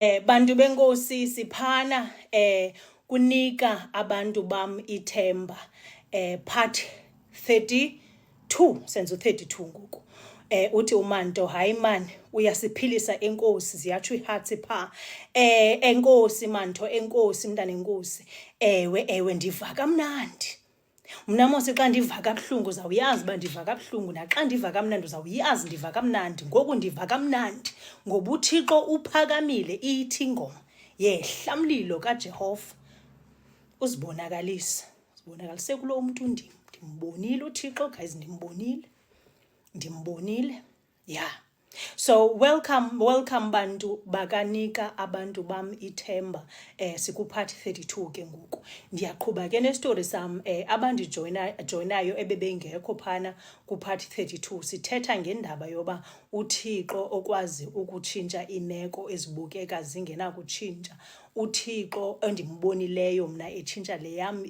Bantu benkosi siphana kunika abantu bam ithemba part 32 senzo 32 ngoku. Uthi uManto, hayi man uyasiphilisa enkosi, ziyatsho ihearts pha. Enkosi Manto, enkosi mntana enkosi. Ewe ndiva kamnandi. Mna mose xa ndiva kabuhlungu uzawuyazi uba ndiva kabuhlungu, naxa ndiva kamnandi uzawuyazi ndiva kamnandi. Ngoku ndiva kamnandi ngoba uThixo uphakamile, ithi ingoma yehla mlilo kaJehova uzibonakalisa. Zibonakalise kulo mntu ndimbonile uThixo, guys, ndimbonile. Yeah. So welcome bantu bakanika abantu bam ithemba. Sikupart 32 ke ngoku. Ndiyaqhuba ke nestory sam abandijoyinayo ebebengekho phana kupart 32. Sithetha ngendaba yoba uThixo okwazi ukutshintsha imeko ezibukeka zingenakutshintsha. uThixo endimbonileyo mna etshintsha le yam